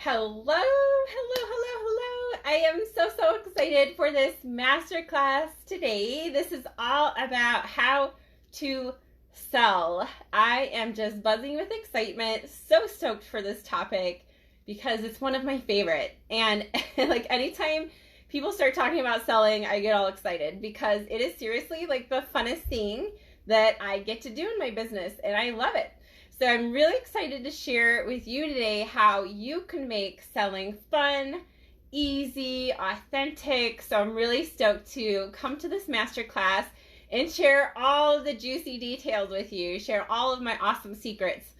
Hello, hello, hello, hello. I am so excited for this masterclass today. This is all about how to sell. I am just buzzing with excitement, so stoked for this topic because it's one of my favorite. And like anytime people start talking about selling, I get all excited because it is seriously like the funnest thing that I get to do in my business, and I love it. So I'm really excited to share with you today how you can make selling fun, easy, authentic. So I'm really stoked to come to this masterclass and share all of the juicy details with you, share all of my awesome secrets.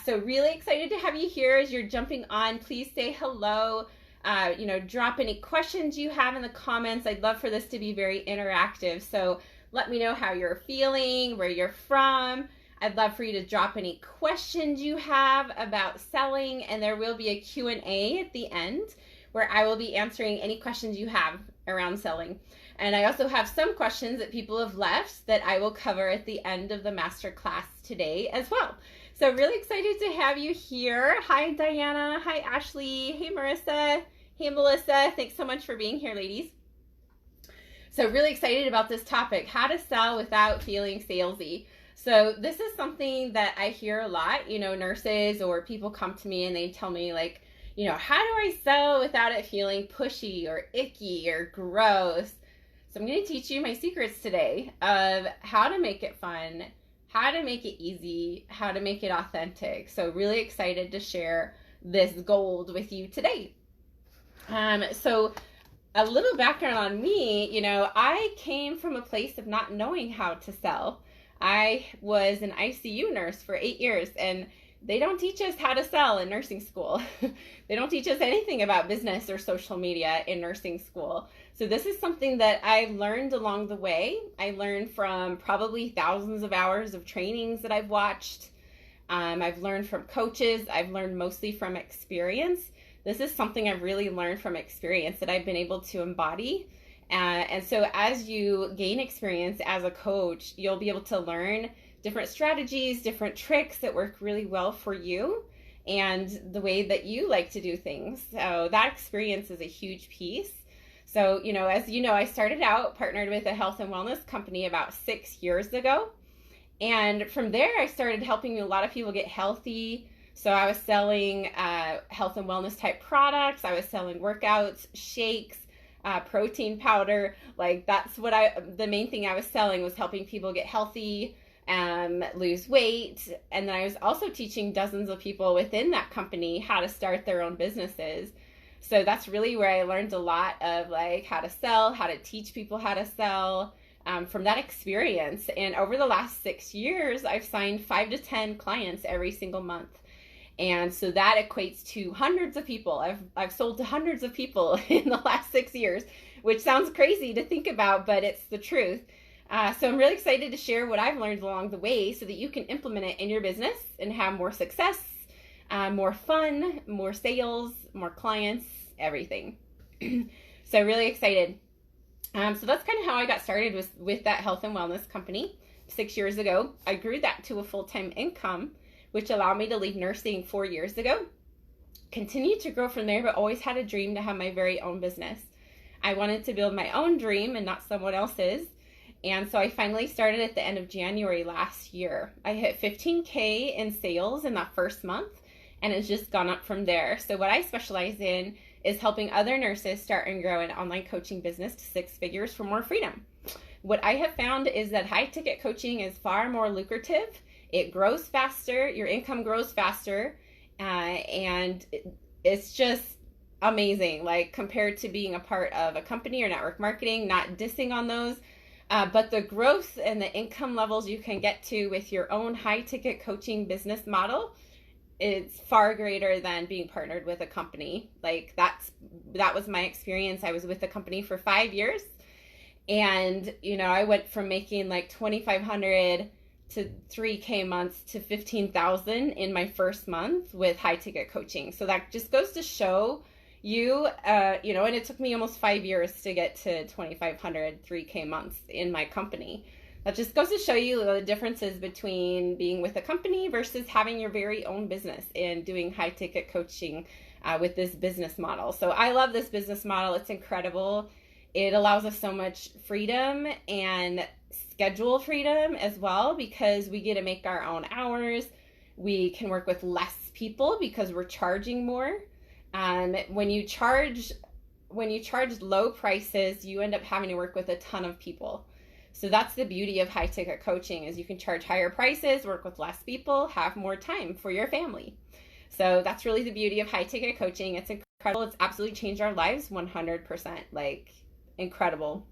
So really excited to have you here. As you're jumping on, please say hello. Drop any questions you have in the comments. I'd love for this to be very interactive. So let me know how you're feeling, where you're from. I'd love for you to drop any questions you have about selling, and there will be a Q&A at the end where I will be answering any questions you have around selling. And I also have some questions that people have left that I will cover at the end of the masterclass today as well. So really excited to have you here. Hi, Diana. Hi, Ashley. Hey, Marissa. Hey, Melissa. Thanks so much for being here, ladies. So really excited about this topic, how to sell without feeling salesy. So this is something that I hear a lot, nurses or people come to me and they tell me like, how do I sell without it feeling pushy or icky or gross? So I'm going to teach you my secrets today of how to make it fun, how to make it easy, how to make it authentic. So really excited to share this gold with you today. So a little background on me, I came from a place of not knowing how to sell. I was an ICU nurse for 8 years, and they don't teach us how to sell in nursing school. They don't teach us anything about business or social media in nursing school. So this is something that I learned along the way. I learned from probably thousands of hours of trainings that I've watched. I've learned from coaches. I've learned mostly from experience. This is something I've really learned from experience that I've been able to embody. And so as you gain experience as a coach, you'll be able to learn different strategies, different tricks that work really well for you and the way that you like to do things. So that experience is a huge piece. So, as you know, I started out partnered with a health and wellness company about 6 years ago. And from there, I started helping a lot of people get healthy. So I was selling health and wellness type products. I was selling workouts, shakes, protein powder. Like that's what the main thing I was selling was helping people get healthy, lose weight. And then I was also teaching dozens of people within that company how to start their own businesses. So that's really where I learned a lot of like how to sell, how to teach people how to sell from that experience. And over the last 6 years, I've signed 5 to 10 clients every single month. And so that equates to hundreds of people. I've sold to hundreds of people in the last 6 years, which sounds crazy to think about, but it's the truth. So I'm really excited to share what I've learned along the way so that you can implement it in your business and have more success, more fun, more sales, more clients, everything. So really excited. So that's kind of how I got started with that health and wellness company 6 years ago. I grew that to a full-time income, which allowed me to leave nursing 4 years ago. Continued to grow from there, but always had a dream to have my very own business. I wanted to build my own dream and not someone else's. And so I finally started at the end of January last year. I hit 15K in sales in that first month, and it's just gone up from there. So what I specialize in is helping other nurses start and grow an online coaching business to 6 figures for more freedom. What I have found is that high ticket coaching is far more lucrative. It grows faster, your income grows faster, and it's just amazing, like compared to being a part of a company or network marketing, not dissing on those, but the growth and the income levels you can get to with your own high ticket coaching business model is far greater than being partnered with a company. Like that was my experience. I was with the company for 5 years, and I went from making like $2,500 to 3K months to 15,000 in my first month with high ticket coaching. So that just goes to show you, and it took me almost 5 years to get to 2,500, 3K months in my company. that just goes to show you the differences between being with a company versus having your very own business and doing high ticket coaching with this business model. So I love this business model. It's incredible. It allows us so much freedom and schedule freedom as well, because we get to make our own hours. We can work with less people because we're charging more. When you charge low prices, you end up having to work with a ton of people. So that's the beauty of high ticket coaching, is you can charge higher prices, work with less people, have more time for your family. So that's really the beauty of high ticket coaching. It's incredible. It's absolutely changed our lives 100%, like incredible.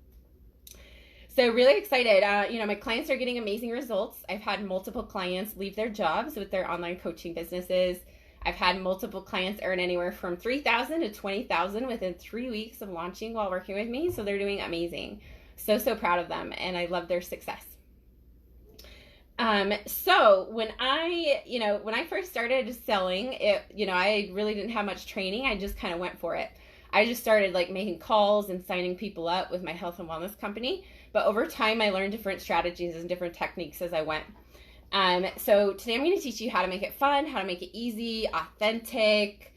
So really excited. My clients are getting amazing results. I've had multiple clients leave their jobs with their online coaching businesses. I've had multiple clients earn anywhere from $3,000 to $20,000 within 3 weeks of launching while working with me. So they're doing amazing. So proud of them, and I love their success. So when I first started selling, I really didn't have much training. I just kind of went for it. I just started like making calls and signing people up with my health and wellness company. But over time, I learned different strategies and different techniques as I went. So today I'm going to teach you how to make it fun, how to make it easy, authentic.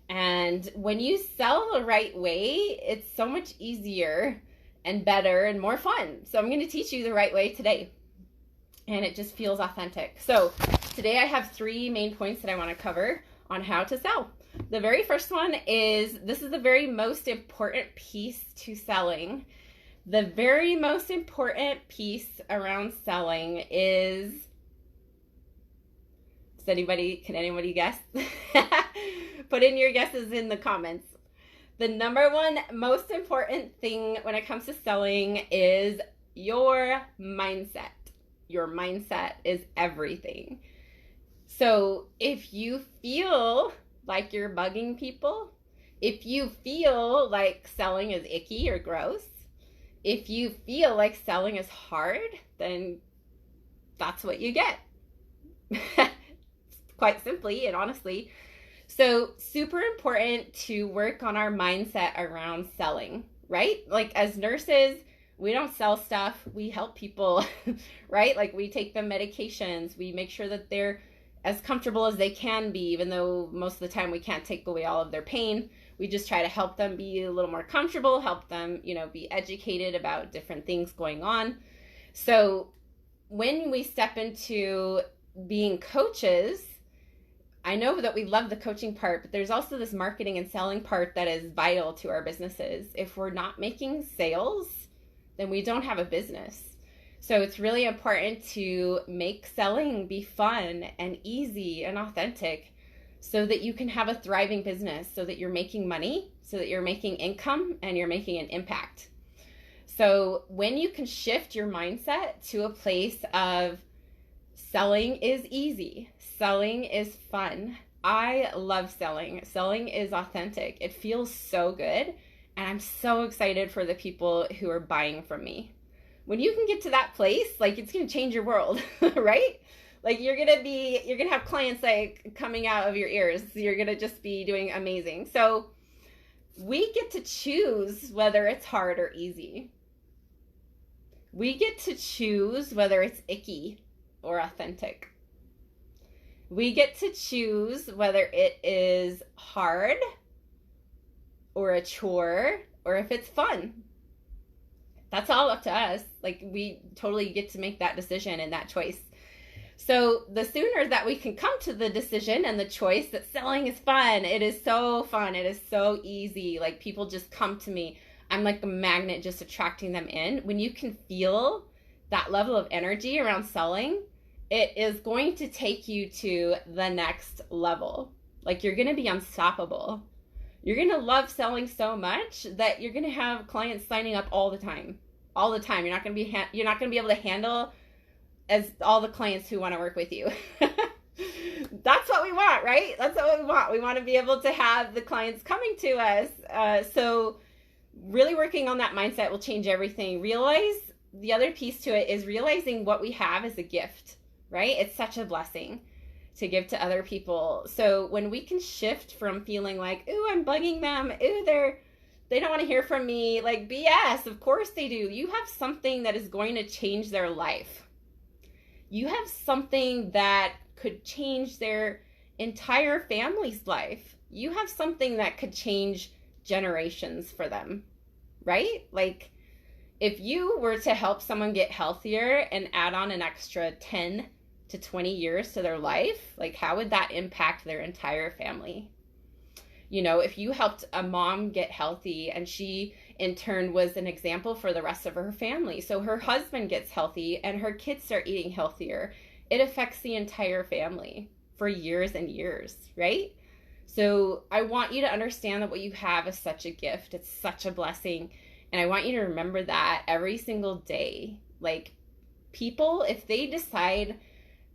And when you sell the right way, it's so much easier and better and more fun. So I'm going to teach you the right way today. And it just feels authentic. So today I have 3 main points that I want to cover on how to sell. The very first one is, this is the very most important piece to selling. The very most important piece around selling is, can anybody guess? Put in your guesses in the comments. The number one most important thing when it comes to selling is your mindset. Your mindset is everything. So if you feel like you're bugging people, if you feel like selling is icky or gross, if you feel like selling is hard, then that's what you get. Quite simply and honestly. So super important to work on our mindset around selling, right? Like as nurses, we don't sell stuff, we help people, right? Like we take them medications, we make sure that they're as comfortable as they can be, even though most of the time we can't take away all of their pain. We just try to help them be a little more comfortable, help them, be educated about different things going on. So when we step into being coaches, I know that we love the coaching part, but there's also this marketing and selling part that is vital to our businesses. If we're not making sales, then we don't have a business. So it's really important to make selling be fun and easy and authentic so that you can have a thriving business, so that you're making money, so that you're making income and you're making an impact. So when you can shift your mindset to a place of selling is easy, selling is fun. I love selling. Selling is authentic. It feels so good. And I'm so excited for the people who are buying from me. When you can get to that place, like it's going to change your world, right? Like you're going to have clients like coming out of your ears. You're going to just be doing amazing. So we get to choose whether it's hard or easy. We get to choose whether it's icky or authentic. We get to choose whether it is hard or a chore or if it's fun. That's all up to us. Like we totally get to make that decision and that choice. So the sooner that we can come to the decision and the choice that selling is fun, it is so fun, it is so easy. Like people just come to me. I'm like a magnet just attracting them in. When you can feel that level of energy around selling, it is going to take you to the next level. Like you're going to be unstoppable. You're going to love selling so much that you're going to have clients signing up all the time. All the time. You're not going to be able to handle as all the clients who want to work with you. That's what we want, right? That's what we want. We want to be able to have the clients coming to us. So really working on that mindset will change everything. Realize the other piece to it is realizing what we have is a gift, right? It's such a blessing to give to other people. So when we can shift from feeling like, ooh, I'm bugging them, ooh, They don't want to hear from me. Like, BS. Of course they do. You have something that is going to change their life. You have something that could change their entire family's life. You have something that could change generations for them, right? Like, if you were to help someone get healthier and add on an extra 10 to 20 years to their life, like, how would that impact their entire family? You know, if you helped a mom get healthy and she in turn was an example for the rest of her family, so her husband gets healthy and her kids start eating healthier, it affects the entire family for years and years, right? So I want you to understand that what you have is such a gift. It's such a blessing. And I want you to remember that every single day. Like, people, if they decide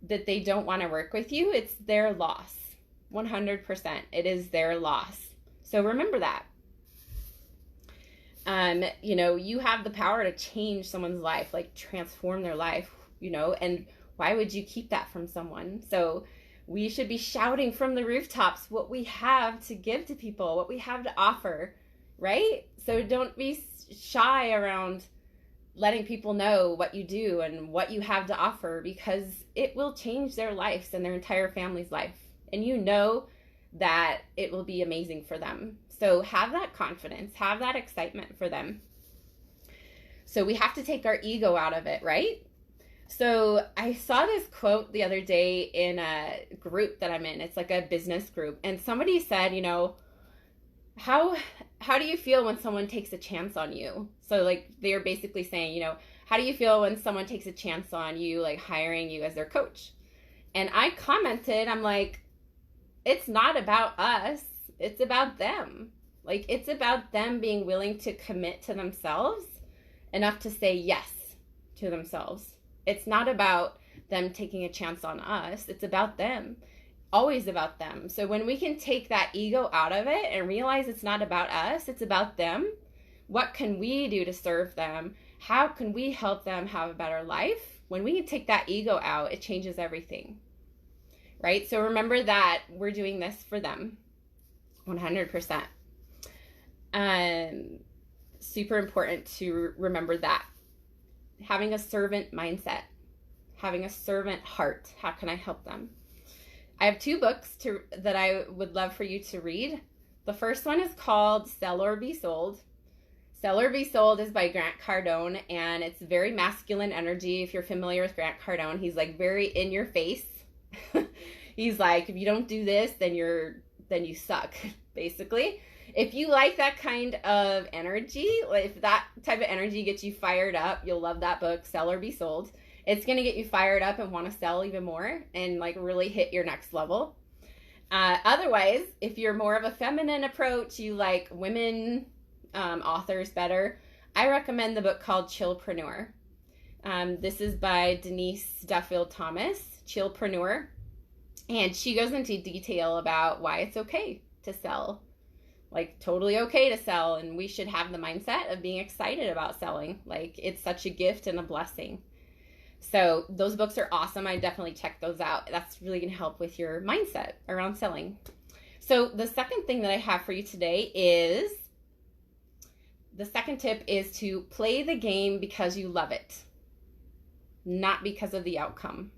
that they don't want to work with you, it's their loss. 100%. It is their loss. So remember that. You know, you have the power to change someone's life, like transform their life, you know, and why would you keep that from someone? So we should be shouting from the rooftops what we have to give to people, what we have to offer, right? So don't be shy around letting people know what you do and what you have to offer, because it will change their lives and their entire family's life. And you know that it will be amazing for them. So have that confidence, have that excitement for them. So we have to take our ego out of it, right? So I saw this quote the other day in a group that I'm in. It's like a business group. And somebody said, you know, how do you feel when someone takes a chance on you? So like they're basically saying, you know, how do you feel when someone takes a chance on you, like hiring you as their coach? And I commented, I'm like, it's not about us. It's about them. Like, it's about them being willing to commit to themselves enough to say yes to themselves. It's not about them taking a chance on us. It's about them. Always about them. So when we can take that ego out of it and realize it's not about us, it's about them. What can we do to serve them? How can we help them have a better life? When we can take that ego out, it changes everything. Right? So remember that we're doing this for them. 100%. Super important to remember that. Having a servant mindset, having a servant heart. How can I help them? I have 2 books that I would love for you to read. The first one is called Sell or Be Sold. Sell or Be Sold is by Grant Cardone, and it's very masculine energy. If you're familiar with Grant Cardone, he's like very in your face. He's like, if you don't do this, then you suck, basically. If you like that kind of energy, if that type of energy gets you fired up, you'll love that book, Sell or Be Sold. It's going to get you fired up and want to sell even more and like really hit your next level. Otherwise, if you're more of a feminine approach, you like women authors better, I recommend the book called Chillpreneur. This is by Denise Duffield Thomas, Chillpreneur. And she goes into detail about why it's okay to sell. Like, totally okay to sell, and we should have the mindset of being excited about selling. Like, it's such a gift and a blessing. So those books are awesome. I definitely check those out. That's really going to help with your mindset around selling. So the second thing that I have for you today is, the second tip is to play the game because you love it, not because of the outcome.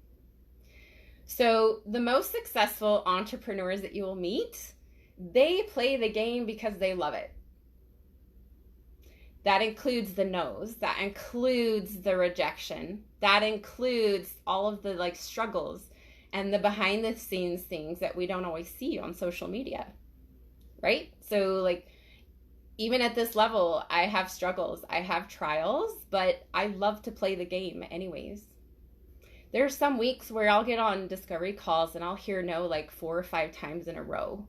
So the most successful entrepreneurs that you will meet, they play the game because they love it. That includes the no's, that includes the rejection, that includes all of the like struggles and the behind the scenes things that we don't always see on social media, right? So like, even at this level, I have struggles, I have trials, but I love to play the game anyways. There's some weeks where I'll get on discovery calls and I'll hear no like 4 or 5 times in a row.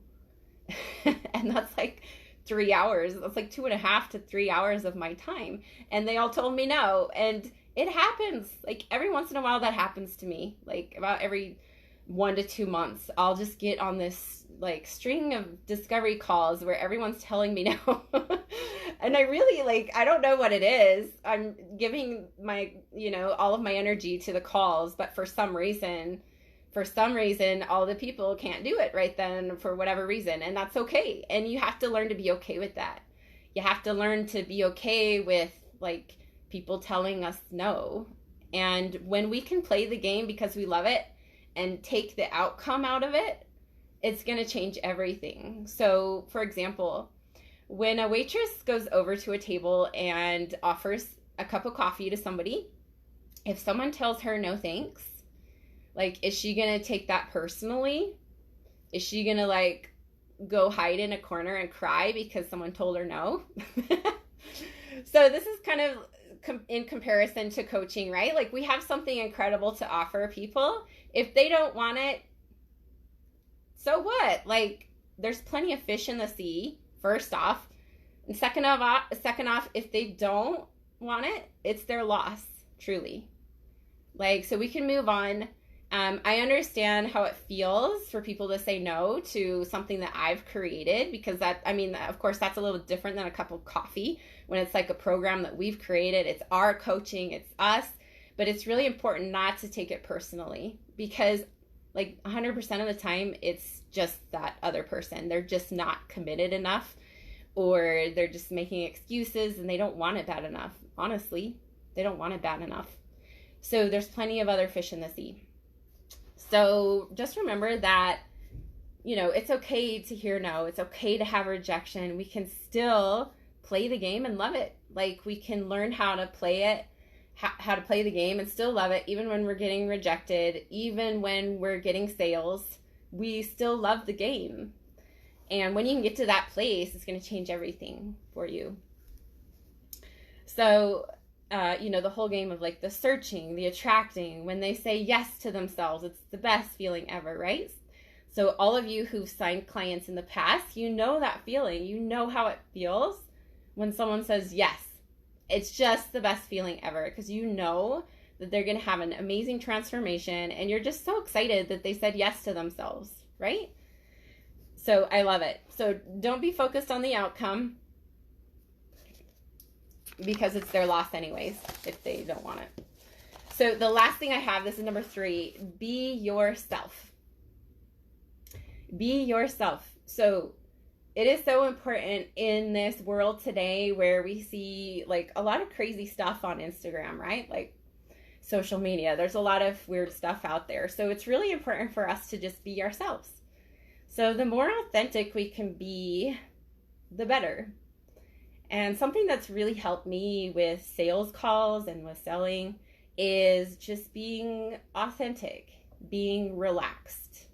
And that's like 3 hours. That's like 2.5 to 3 hours of my time. And they all told me no. And it happens. Like every once in a while that happens to me. Like about every 1 to 2 months, I'll just get on this like string of discovery calls where everyone's telling me no. And I really like, I don't know what it is. I'm giving my, all of my energy to the calls, but for some reason, all the people can't do it right then for whatever reason. And that's okay. And you have to learn to be okay with that. You have to learn to be okay with like people telling us no. And when we can play the game because we love it and take the outcome out of it, it's going to change everything. So, for example, when a waitress goes over to a table and offers a cup of coffee to somebody, if someone tells her no thanks, like, is she going to take that personally? Is she going to like go hide in a corner and cry because someone told her no? So this is kind of in comparison to coaching, right? Like, we have something incredible to offer people. If they don't want it, so what? Like, there's plenty of fish in the sea, first off. And second off, if they don't want it, it's their loss, truly. Like, so we can move on. I understand how it feels for people to say no to something that I've created, because that, I mean, of course, that's a little different than a cup of coffee when it's like a program that we've created. It's our coaching, it's us, but it's really important not to take it personally, because like 100% of the time, it's just that other person. They're just not committed enough, or they're just making excuses and they don't want it bad enough. Honestly, they don't want it bad enough. So there's plenty of other fish in the sea. So just remember that, you know, it's okay to hear no. It's okay to have rejection. We can still play the game and love it. Like, we can learn how to play it, how to play the game and still love it, even when we're getting rejected, even when we're getting sales. We still love the game. And when you can get to that place, it's going to change everything for you. So, you know, the whole game of like the searching, the attracting, when they say yes to themselves, it's the best feeling ever, right? So all of you who've signed clients in the past, you know that feeling. You know how it feels when someone says yes. It's just the best feeling ever, because you know that they're going to have an amazing transformation, and you're just so excited that they said yes to themselves, right? So I love it. So don't be focused on the outcome, because it's their loss anyways if they don't want it. So the last thing I have, this is number 3, be yourself. Be yourself. So it is so important in this world today where we see like a lot of crazy stuff on Instagram, right? Like social media, there's a lot of weird stuff out there. So it's really important for us to just be ourselves. So the more authentic we can be, the better. And something that's really helped me with sales calls and with selling is just being authentic, being relaxed,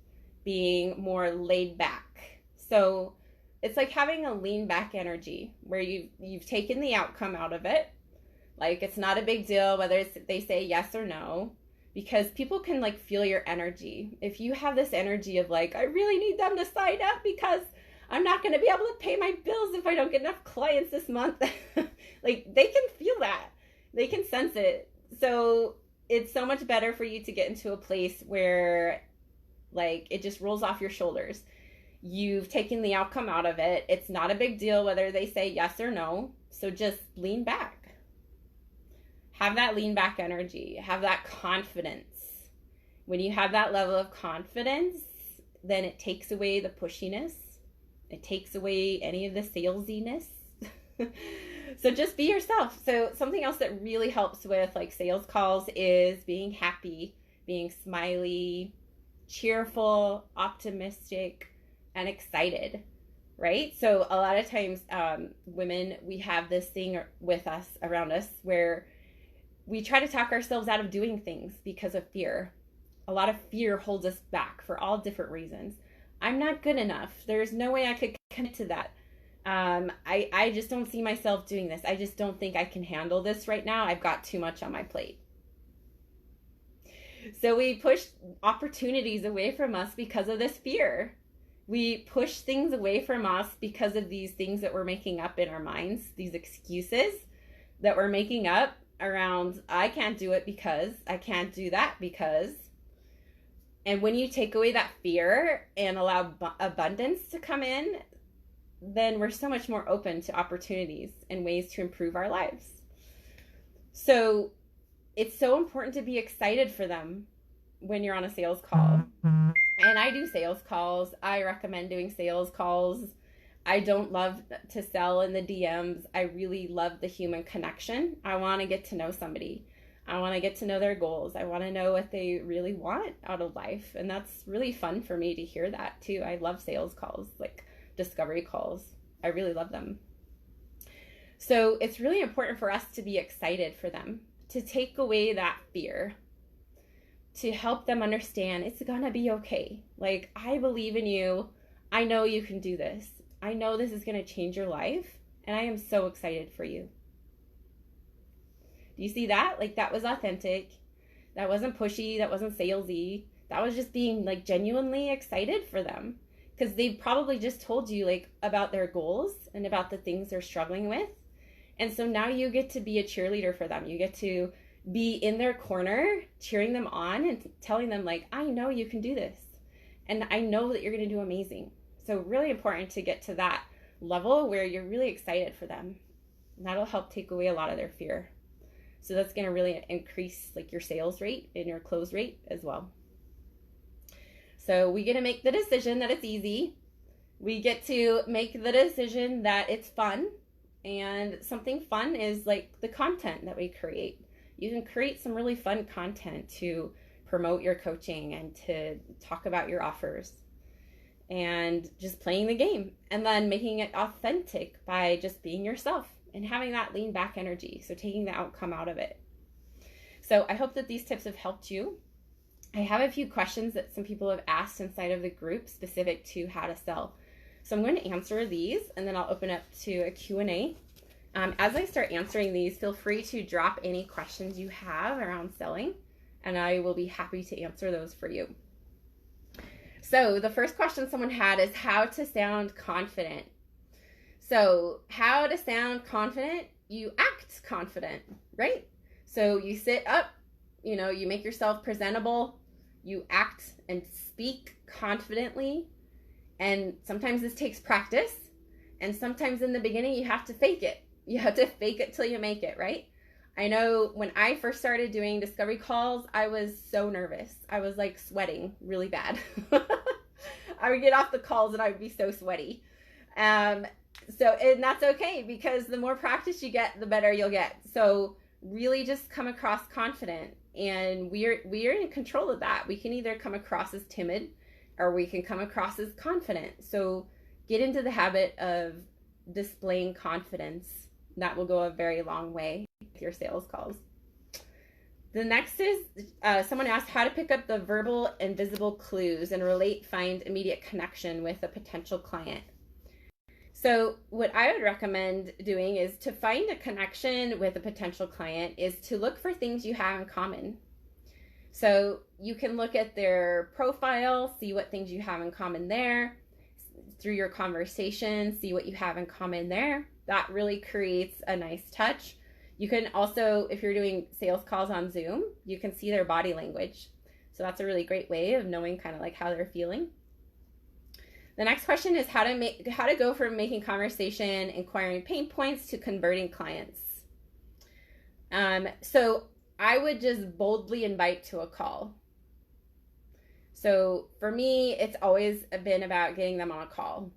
being more laid back. So it's like having a lean back energy where you've taken the outcome out of it. Like, it's not a big deal whether they say yes or no, because people can like feel your energy. If you have this energy of like, I really need them to sign up because I'm not going to be able to pay my bills if I don't get enough clients this month. Like, they can feel that. They can sense it. So it's so much better for you to get into a place where like it just rolls off your shoulders. You've taken the outcome out of it. It's not a big deal whether they say yes or no. So just lean back. Have that lean back energy. Have that confidence. When you have that level of confidence, then it takes away the pushiness. It takes away any of the salesiness. So just be yourself. So something else that really helps with like sales calls is being happy, being smiley, cheerful, optimistic, and excited, right? So a lot of times women, we have this thing with us, around us, where we try to talk ourselves out of doing things because of fear. A lot of fear holds us back for all different reasons. I'm not good enough. There's no way I could commit to that. I just don't see myself doing this. I just don't think I can handle this right now. I've got too much on my plate. So we push opportunities away from us because of this fear. We push things away from us because of these things that we're making up in our minds, these excuses that we're making up around, I can't do it because, I can't do that because. And when you take away that fear and allow abundance to come in, then we're so much more open to opportunities and ways to improve our lives. So it's so important to be excited for them when you're on a sales call. And I do sales calls. I recommend doing sales calls. I don't love to sell in the DMs. I really love the human connection. I want to get to know somebody. I want to get to know their goals. I want to know what they really want out of life. And that's really fun for me to hear that too. I love sales calls, like discovery calls. I really love them. So it's really important for us to be excited for them, to take away that fear, to help them understand it's gonna be okay. Like, I believe in you. I know you can do this. I know this is gonna change your life, and I am so excited for you. Do you see that? Like, that was authentic. That wasn't pushy. That wasn't salesy. That was just being like genuinely excited for them, because they probably just told you like about their goals and about the things they're struggling with. And so now you get to be a cheerleader for them. You get to be in their corner, cheering them on and telling them like, I know you can do this. And I know that you're going to do amazing. So really important to get to that level where you're really excited for them. And that'll help take away a lot of their fear. So that's going to really increase like your sales rate and your close rate as well. So we get to make the decision that it's easy. We get to make the decision that it's fun. And something fun is like the content that we create. You can create some really fun content to promote your coaching and to talk about your offers and just playing the game, and then making it authentic by just being yourself and having that lean back energy. So taking the outcome out of it. So I hope that these tips have helped you. I have a few questions that some people have asked inside of the group specific to how to sell. So I'm going to answer these, and then I'll open up to a Q&A. As I start answering these, feel free to drop any questions you have around selling, and I will be happy to answer those for you. So the first question someone had is how to sound confident. So how to sound confident, you act confident, right? So you sit up, you make yourself presentable, you act and speak confidently. And sometimes this takes practice, and sometimes in the beginning you have to fake it. You have to fake it till you make it, right? I know when I first started doing discovery calls, I was so nervous. I was like sweating really bad. I would get off the calls and I would be so sweaty. And that's okay, because the more practice you get, the better you'll get. So really just come across confident, and we're in control of that. We can either come across as timid, or we can come across as confident. So get into the habit of displaying confidence. That will go a very long way with your sales calls. The next is, someone asked how to pick up the verbal and visible clues and find immediate connection with a potential client. So what I would recommend doing is to find a connection with a potential client is to look for things you have in common. So you can look at their profile, see what things you have in common there. Through your conversation, see what you have in common there. That really creates a nice touch. You can also, if you're doing sales calls on Zoom, you can see their body language. So that's a really great way of knowing kind of like how they're feeling. The next question is how to go from making conversation, inquiring pain points, to converting clients. So I would just boldly invite to a call. So for me, it's always been about getting them on a call.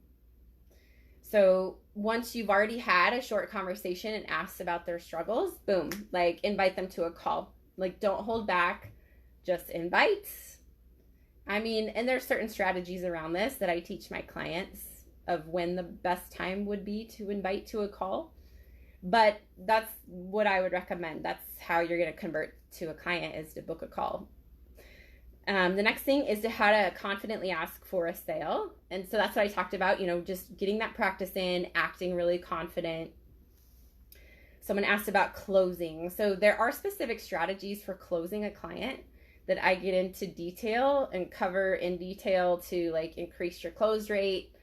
So once you've already had a short conversation and asked about their struggles, boom, like invite them to a call. Like, don't hold back, just invite. I mean, and there's certain strategies around this that I teach my clients of when the best time would be to invite to a call. But that's what I would recommend. That's how you're going to convert to a client, is to book a call. The next thing is how to confidently ask for a sale. And so that's what I talked about, just getting that practice in, acting really confident. Someone asked about closing. So there are specific strategies for closing a client that I get into detail and cover in detail to like increase your close rate,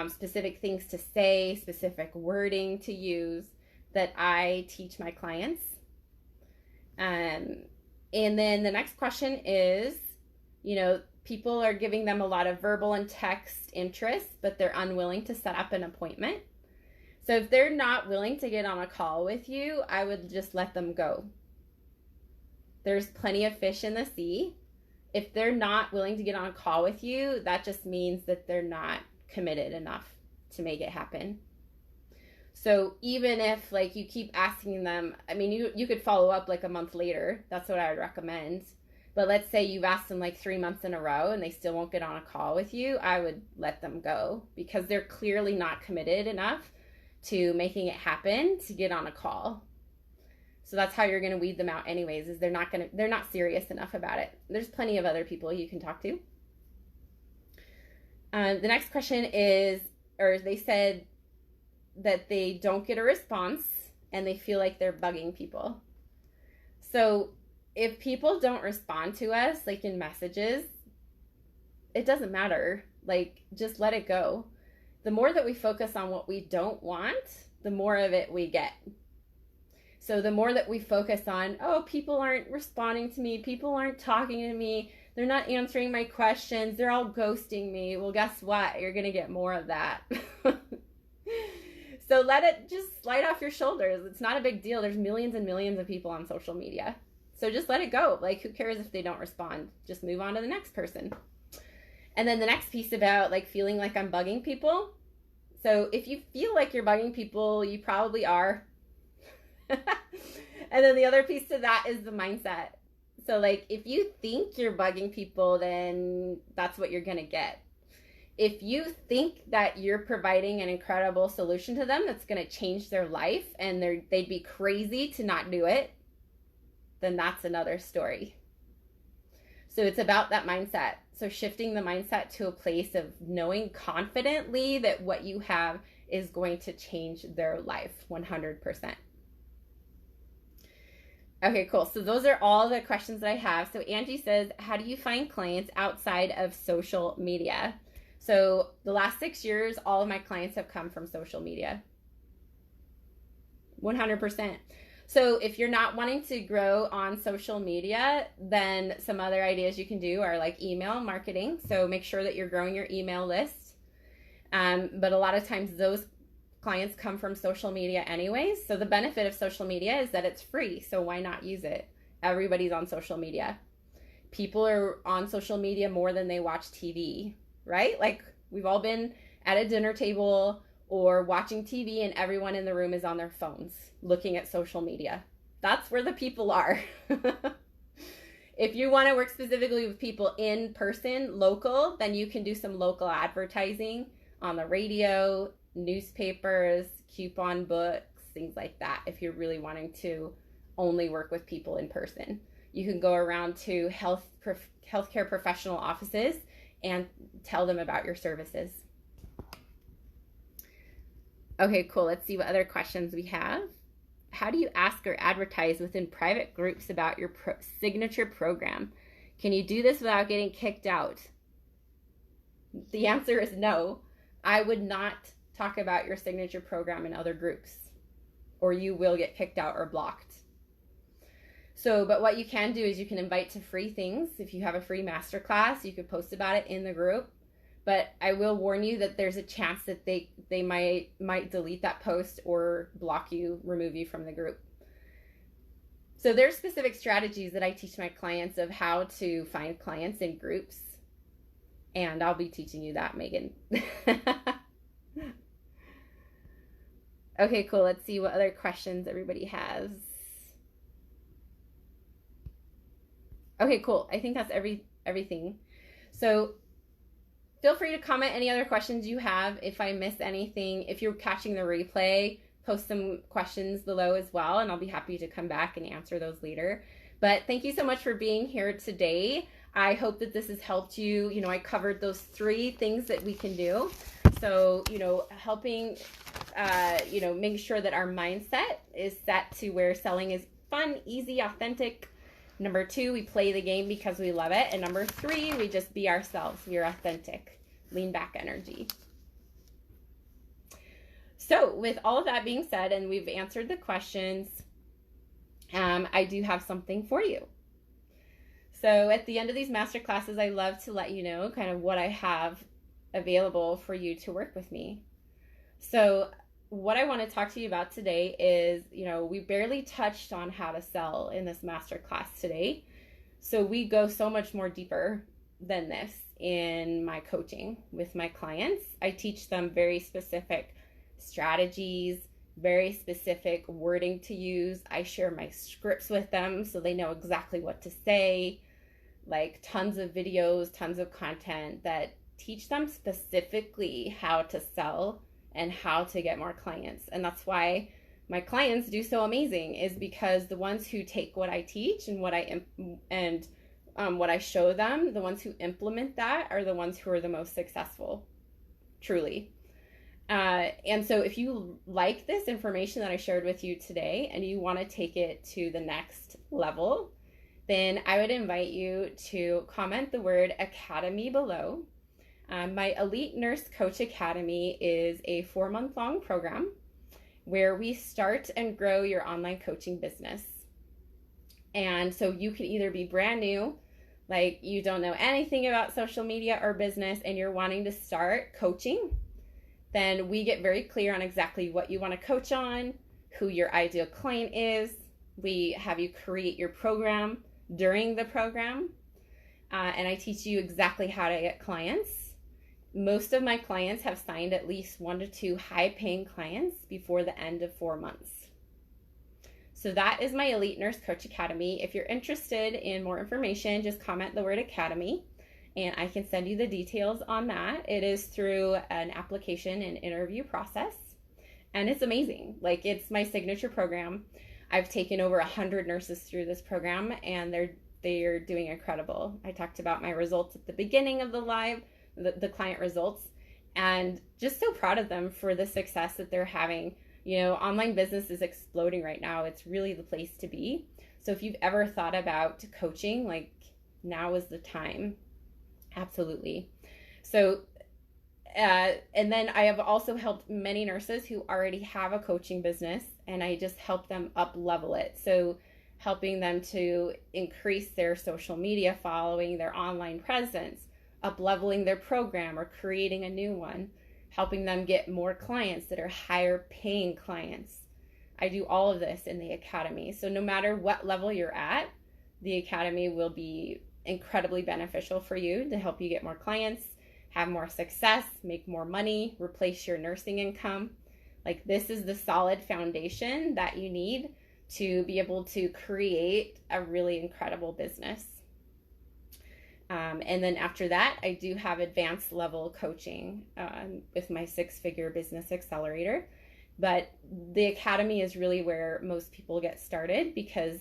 specific things to say, specific wording to use that I teach my clients. And then the next question is, people are giving them a lot of verbal and text interest, but they're unwilling to set up an appointment. So if they're not willing to get on a call with you, I would just let them go. There's plenty of fish in the sea. If they're not willing to get on a call with you, that just means that they're not committed enough. to make it happen. So even if like you keep asking them, I mean, you could follow up like a month later. That's what I would recommend. But let's say you've asked them like 3 months in a row and they still won't get on a call with you, I would let them go because they're clearly not committed enough to making it happen to get on a call. So that's how you're going to weed them out anyways, is they're not serious enough about it. There's plenty of other people you can talk to. The next question is, or they said that they don't get a response and they feel like they're bugging people. So if people don't respond to us, like in messages, it doesn't matter. Like, just let it go. The more that we focus on what we don't want, the more of it we get. So the more that we focus on, oh, people aren't responding to me, people aren't talking to me, they're not answering my questions, they're all ghosting me. Well, guess what? You're going to get more of that. So let it just slide off your shoulders. It's not a big deal. There's millions and millions of people on social media. So just let it go. Like, who cares if they don't respond? Just move on to the next person. And then the next piece about like feeling like I'm bugging people. So if you feel like you're bugging people, you probably are. And then the other piece to that is the mindset. So like if you think you're bugging people, then that's what you're going to get. If you think that you're providing an incredible solution to them that's going to change their life and they'd be crazy to not do it, then that's another story. So it's about that mindset. So shifting the mindset to a place of knowing confidently that what you have is going to change their life 100%. Okay, cool. So those are all the questions that I have. So Angie says, how do you find clients outside of social media? So the last 6 years, all of my clients have come from social media. 100%. So if you're not wanting to grow on social media, then some other ideas you can do are like email marketing. So make sure that you're growing your email list. But a lot of times those clients come from social media anyways. So the benefit of social media is that it's free. So why not use it? Everybody's on social media. People are on social media more than they watch TV, right? Like we've all been at a dinner table or watching TV and everyone in the room is on their phones looking at social media. That's where the people are. If you want to work specifically with people in person, local, then you can do some local advertising on the radio, newspapers, coupon books, things like that. If you're really wanting to only work with people in person, you can go around to healthcare professional offices and tell them about your services. Okay, cool. Let's see what other questions we have. How do you ask or advertise within private groups about your signature program? Can you do this without getting kicked out? The answer is no. I would not talk about your signature program in other groups, or you will get kicked out or blocked. So, but what you can do is you can invite to free things. If you have a free masterclass, you could post about it in the group. But I will warn you that there's a chance that they might delete that post or block you, remove you from the group. So there's specific strategies that I teach my clients of how to find clients in groups. And I'll be teaching you that, Megan. Okay, cool. Let's see what other questions everybody has. Okay, cool. I think that's everything. So feel free to comment any other questions you have. If I miss anything, if you're catching the replay, post some questions below as well, and I'll be happy to come back and answer those later. But thank you so much for being here today. I hope that this has helped you. You know, I covered those 3 things that we can do. So, you know, helping, making sure that our mindset is set to where selling is fun, easy, authentic. Number 2, we play the game because we love it. And number 3, we just be ourselves. We're authentic. Lean back energy. So with all of that being said, and we've answered the questions, I do have something for you. So at the end of these master classes, I love to let you know kind of what I have available for you to work with me. So what I want to talk to you about today is, you know, we barely touched on how to sell in this master class today. So we go so much more deeper than this. in my coaching with my clients. I teach them very specific strategies, very specific wording to use. I share my scripts with them so they know exactly what to say, like tons of videos, tons of content that teach them specifically how to sell and how to get more clients. And that's why my clients do so amazing, is because the ones who take what I teach and what I show them, the ones who implement that are the ones who are the most successful, truly. And so if you like this information that I shared with you today and you want to take it to the next level, then I would invite you to comment the word academy below. My Elite Nurse Coach Academy is a 4-month-long program where we start and grow your online coaching business. And so you can either be brand new, like you don't know anything about social media or business and you're wanting to start coaching, then we get very clear on exactly what you want to coach on, who your ideal client is. We have you create your program during the program, and I teach you exactly how to get clients. Most of my clients have signed at least 1 to 2 high-paying clients before the end of 4 months. So that is my Elite Nurse Coach Academy. If you're interested in more information, just comment the word academy and I can send you the details on that. It is through an application and interview process, and it's amazing. Like, it's my signature program. I've taken over 100 nurses through this program and they're doing incredible. I talked about my results at the beginning of the live, the client results, and just so proud of them for the success that they're having. You know, online business is exploding right now. It's really the place to be. So if you've ever thought about coaching, like, now is the time. Absolutely. So, and then I have also helped many nurses who already have a coaching business, and I just help them up level it. So helping them to increase their social media following, their online presence, up leveling their program or creating a new one, helping them get more clients that are higher paying clients. I do all of this in the academy. So no matter what level you're at, the academy will be incredibly beneficial for you to help you get more clients, have more success, make more money, replace your nursing income. Like, this is the solid foundation that you need to be able to create a really incredible business. And then after that, I do have advanced level coaching with my 6-figure business accelerator. But the academy is really where most people get started because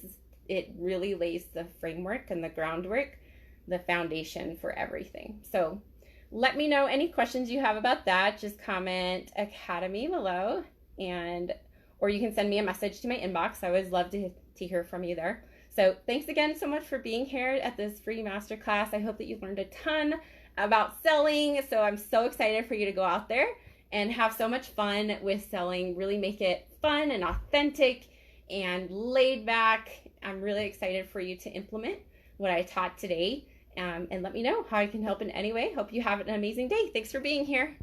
it really lays the framework and the groundwork, the foundation for everything. So let me know any questions you have about that. Just comment academy below, or you can send me a message to my inbox. I always love to hear from you there. So thanks again so much for being here at this free masterclass. I hope that you learned a ton about selling. So I'm so excited for you to go out there and have so much fun with selling. Really make it fun and authentic and laid back. I'm really excited for you to implement what I taught today, and let me know how I can help in any way. Hope you have an amazing day. Thanks for being here.